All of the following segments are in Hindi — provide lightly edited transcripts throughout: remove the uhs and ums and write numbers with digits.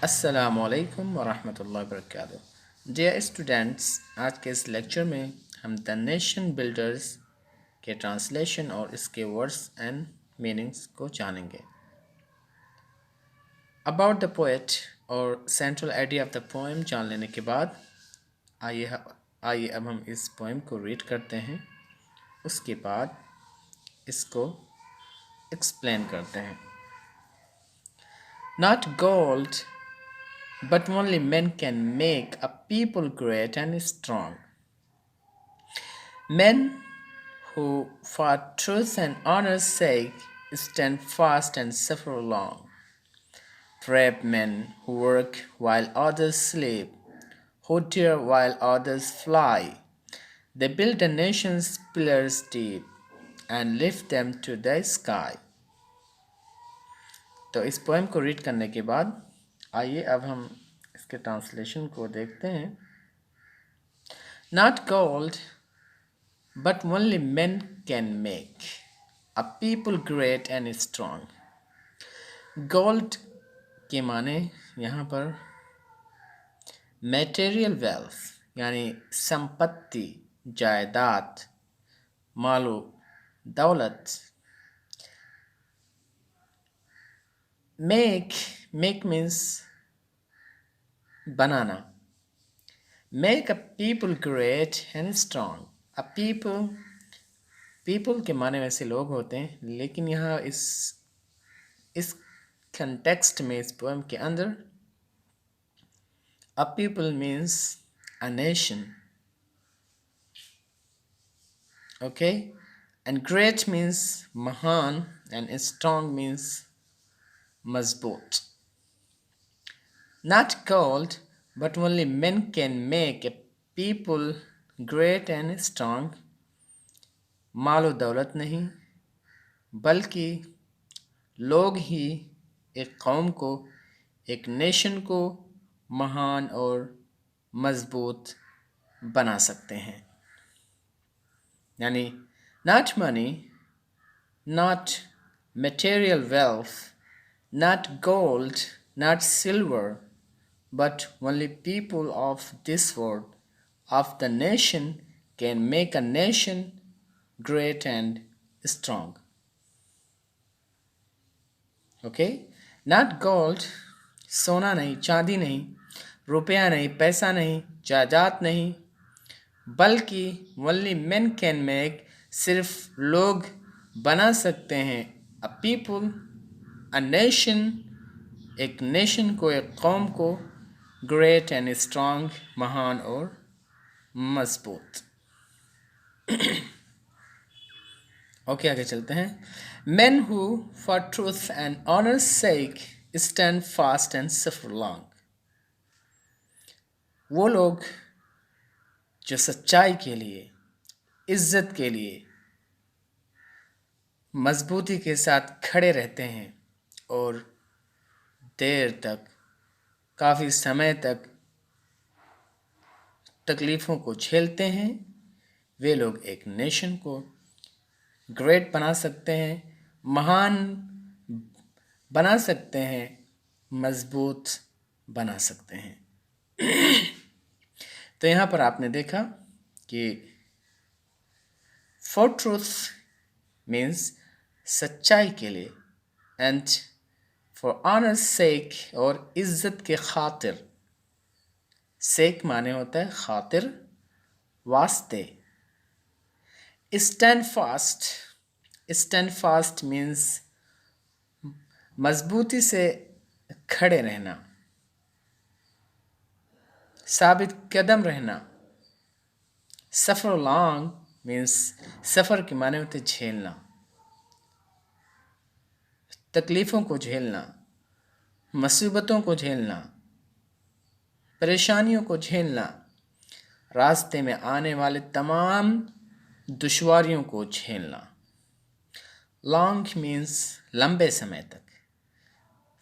अस्सलामुअलैकुम वरहमतुल्लाहि वबरकातुहू। डियर स्टूडेंट्स, आज के इस लेक्चर में हम द नेशन बिल्डर्स के ट्रांसलेशन और इसके वर्ड्स एंड मीनिंग्स को जानेंगे। अबाउट द पोएट और central idea of the poem जान लेने के बाद आइए अब हम इस पोएम को रीड करते हैं, उसके बाद इसको एक्सप्लेन करते हैं। Not gold, but only men can make a people great and strong. Men who, for truth and honor's sake, stand fast and suffer long. Brave men who work while others sleep, who dare while others fly. They build a nation's pillars deep and lift them to the sky. तो इस पोएम को रीड करने के बाद आइए अब हम इसके ट्रांसलेशन को देखते हैं। Not gold, but only men can make a people great and strong. Gold के माने यहाँ पर मटेरियल वेल्थ यानी संपत्ति, जायदाद, मालो दौलत। Make means banana. Make a people great and strong. A people के माने वैसे लोग होते हैं, लेकिन यहाँ इस कंटेक्स्ट में, इस पोएम के अंदर a people means a nation. Okay? And great means महान and strong means मजबूत। Not gold, but only men can make a people great and strong. मालो दौलत नहीं, बल्कि लोग ही एक कौम को, एक नेशन को महान और मजबूत बना सकते हैं। यानी not money, not material wealth, not gold, not silver, but only people of this world, of the nation, can make a nation great and strong. Okay? Not gold, सोना नहीं, चांदी नहीं, रुपया नहीं, पैसा नहीं, जायदाद नहीं, बल्कि only men can make, सिर्फ लोग बना सकते हैं a people, a nation, एक नेशन को, एक कौम को ग्रेट एंड स्ट्रांग, महान और मजबूत। ओके, आगे चलते हैं। Men who for truth and honor's sake stand fast and suffer long. वो लोग जो सच्चाई के लिए, इज्जत के लिए मजबूती के साथ खड़े रहते हैं और देर तक, काफ़ी समय तक तकलीफ़ों को झेलते हैं, वे लोग एक नेशन को ग्रेट बना सकते हैं, महान बना सकते हैं, मजबूत बना सकते हैं। तो यहाँ पर आपने देखा कि फॉर ट्रूथ मीन्स सच्चाई के लिए, एंड फॉर ऑनर्स सेक और इज्जत के खातिर। सेक माने होता है खातिर, वास्ते। Stand fast, stand fast means मजबूती से खड़े रहना, साबित कदम रहना। सफ़र लॉन्ग मीन्स सफ़र के माने होते झेलना, तकलीफ़ों को झेलना, मुसीबतों को झेलना, परेशानियों को झेलना, रास्ते में आने वाले तमाम दुश्वारियों को झेलना। लॉन्ग मीन्स लंबे समय तक,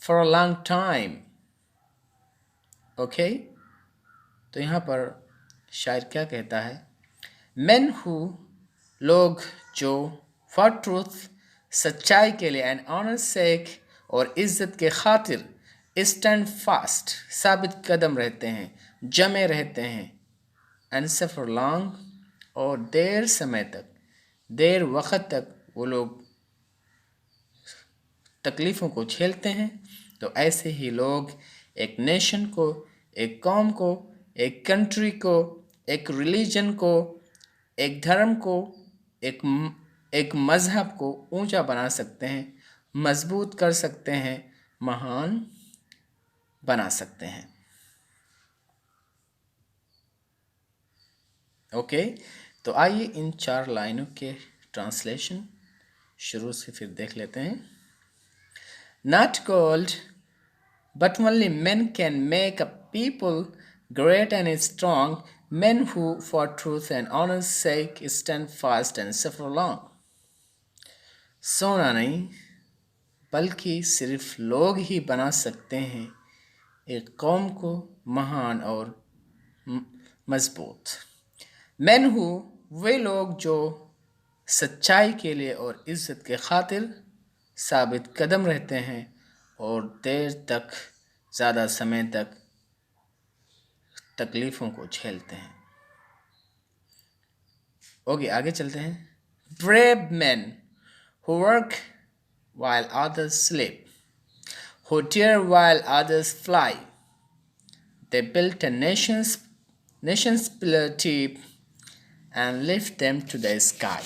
for a long time. Okay, तो यहाँ पर शायर क्या कहता है? Men who, लोग जो, for truth, सच्चाई के लिए, and honor's sake और इज्जत के खातिर स्टैंड फास्ट साबित कदम रहते हैं, जमे रहते हैं, एंड सफर लॉन्ग और देर समय तक, देर वक्त तक वो लोग तकलीफ़ों को झेलते हैं। तो ऐसे ही लोग एक नेशन को, एक कौम को, एक कंट्री को, एक रिलीजन को, एक धर्म को, एक मज़हब को ऊंचा बना सकते हैं, मजबूत कर सकते हैं, महान बना सकते हैं। ओके, तो आइए इन 4 लाइनों के ट्रांसलेशन शुरू से फिर देख लेते हैं। Not gold, but only men can make a people great and strong, men who for truth and honor's sake stand fast and suffer long. सोना नहीं बल्कि सिर्फ लोग ही बना सकते हैं एक कौम को महान और मजबूत। Men who, वे लोग जो सच्चाई के लिए और इज्जत के खातिर साबित कदम रहते हैं और देर तक, ज़्यादा समय तक तकलीफ़ों को झेलते हैं। ओके, आगे चलते हैं। Brave men who work while others sleep, who dare while others fly, they built a nation's pillar deep and lift them to the sky.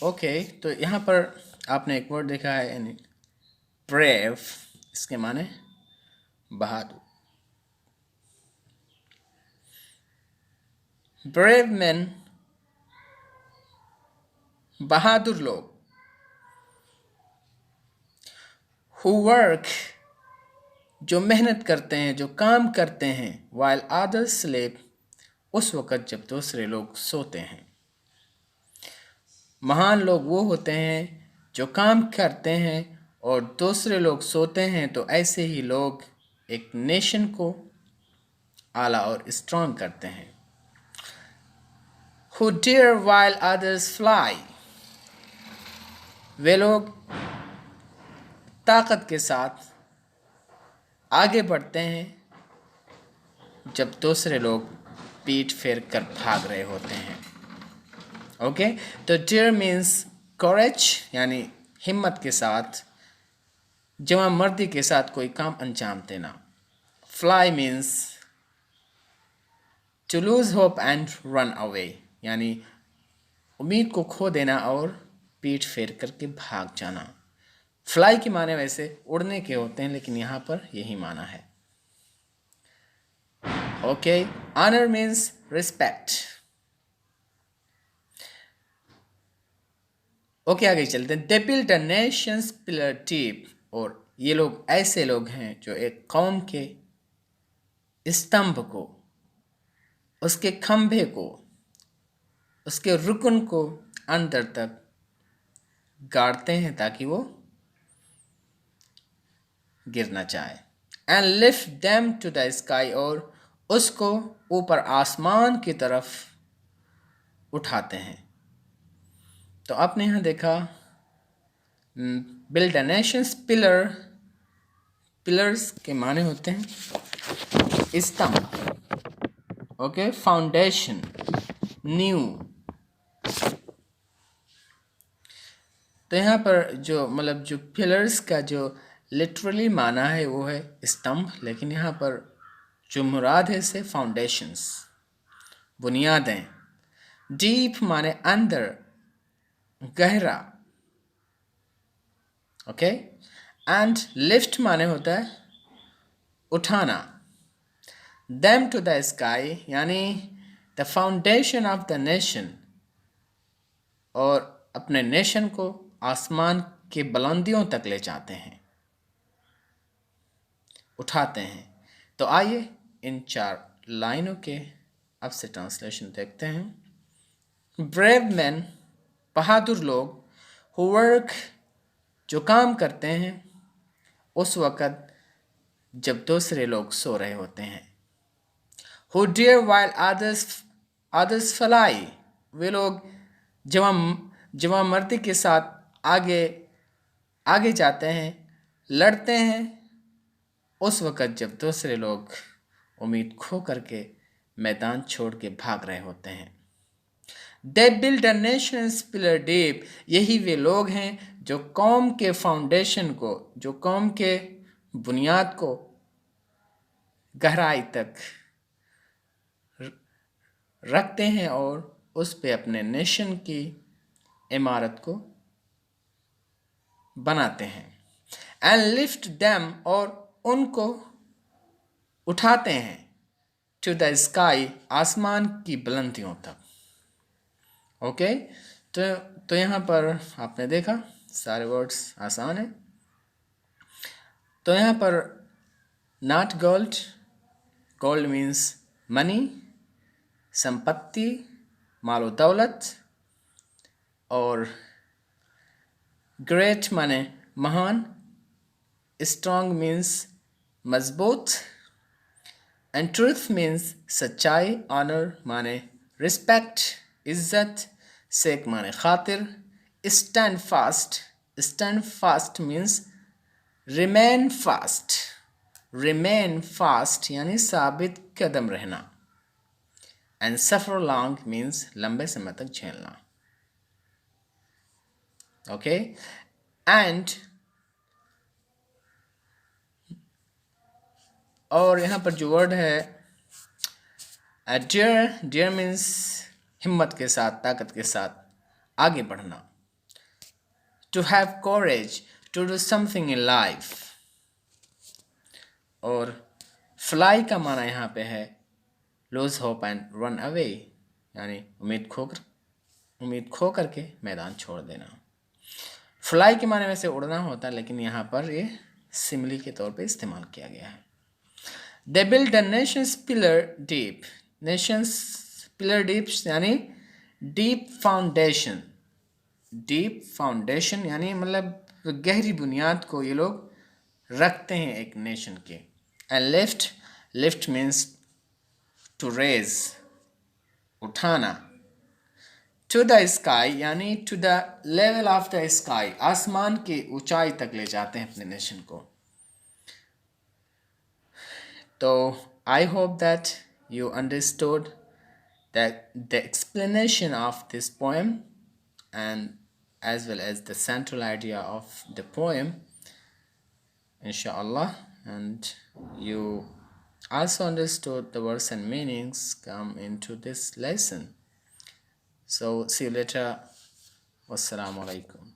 Okay, तो यहाँ पर आपने एक वर्ड देखा है, यानी ब्रेव, इसके माने बहादुर। ब्रेव मैन, बहादुर लोग। हु वर्क, जो मेहनत करते हैं, जो काम करते हैं, while others sleep, उस वक़्त जब दूसरे लोग सोते हैं। महान लोग वो होते हैं जो काम करते हैं और दूसरे लोग सोते हैं। तो ऐसे ही लोग एक नेशन को आला और स्ट्रॉन्ग करते हैं। Who dare while others fly, वे लोग ताकत के साथ आगे बढ़ते हैं जब दूसरे लोग पीठ फेर कर भाग रहे होते हैं। ओके, तो dare means courage, यानी हिम्मत के साथ, जवां मर्दी के साथ कोई काम अंजाम देना। Fly means to lose hope and run away, यानी उम्मीद को खो देना और पीठ फेर करके भाग जाना। फ्लाई के माने वैसे उड़ने के होते हैं, लेकिन यहाँ पर यही माना है। Okay, honour means respect. Okay, आगे चलते हैं। They built a nation's pillar deep, और ये लोग ऐसे लोग हैं जो एक कौम के स्तंभ को, उसके खंभे को, उसके रुकन को अंदर तक गाड़ते हैं ताकि वो गिरना चाहे। And lift them to the sky, और उसको ऊपर आसमान की तरफ उठाते हैं। तो आपने यहाँ देखा build a nation's pillar, pillars के माने होते हैं स्तंभ। ओके, फाउंडेशन, नींव। तो यहाँ पर जो मतलब जो पिलर्स का जो लिटरली माना है वो है स्तंभ, लेकिन यहाँ पर जो मुराद है से फाउंडेशंस, बुनियादें। डीप माने अंदर, गहरा। ओके, एंड लिफ्ट माने होता है उठाना। देम टू द स्काई, यानी the foundation of the nation, और अपने नेशन को आसमान के बुलंदियों तक ले जाते हैं, उठाते हैं। तो आइए इन 4 लाइनों के अब से ट्रांसलेशन देखते हैं। ब्रेव मैन, बहादुर लोग, हु वर्क, जो काम करते हैं उस वक़्त जब दूसरे लोग सो रहे होते हैं। Who dare while others fly. वे लोग जवामर्दी के साथ आगे आगे जाते हैं, लड़ते हैं उस वक़्त जब दूसरे लोग उम्मीद खो करके मैदान छोड़ के भाग रहे होते हैं। They build a nation's pillar deep. यही वे लोग हैं जो कौम के फाउंडेशन को, जो कौम के बुनियाद को गहराई तक रखते हैं और उस पे अपने नेशन की इमारत को बनाते हैं। And lift them, और उनको उठाते हैं to the sky, आसमान की बुलंदियों तक। ओके, तो यहाँ पर आपने देखा सारे वर्ड्स आसान हैं। तो यहाँ पर not gold, gold means money, संपत्ति, मालो दौलत, और ग्रेट माने महान, स्ट्रॉन्ग मीन्स मजबूत, एंड ट्रूथ मीन्स सच्चाई, ऑनर माने रिस्पेक्ट, इज्जत, सेक माने खातिर, stand fast means remain fast यानी साबित कदम रहना, एंड सफर लॉन्ग मीन्स लंबे समय तक झेलना। ओके, एंड और यहाँ पर जो वर्ड है डियर मीन्स हिम्मत के साथ, ताकत के साथ आगे बढ़ना। To have courage, to do something in life. और फ्लाई का माना यहाँ पे है lose hope and run away, यानी उम्मीद खो करके मैदान छोड़ देना। फ्लाई के माने में से उड़ना होता है, लेकिन यहाँ पर ये सिमिली के तौर पे इस्तेमाल किया गया है। They build a nation's pillar deep. Nation's pillar deep यानी deep foundation. Deep foundation यानी मतलब गहरी बुनियाद को ये लोग रखते हैं एक नेशन के। And lift means to raise, उठाना। To the sky यानी to the level of the sky, आसमान की ऊंचाई तक ले जाते हैं अपने नेशन को। So I hope that you understood that the explanation of this poem, and as well as the central idea of the poem, inshallah, and you also understood the words and meanings come into this lesson. So see you later. Wassalamu alaikum.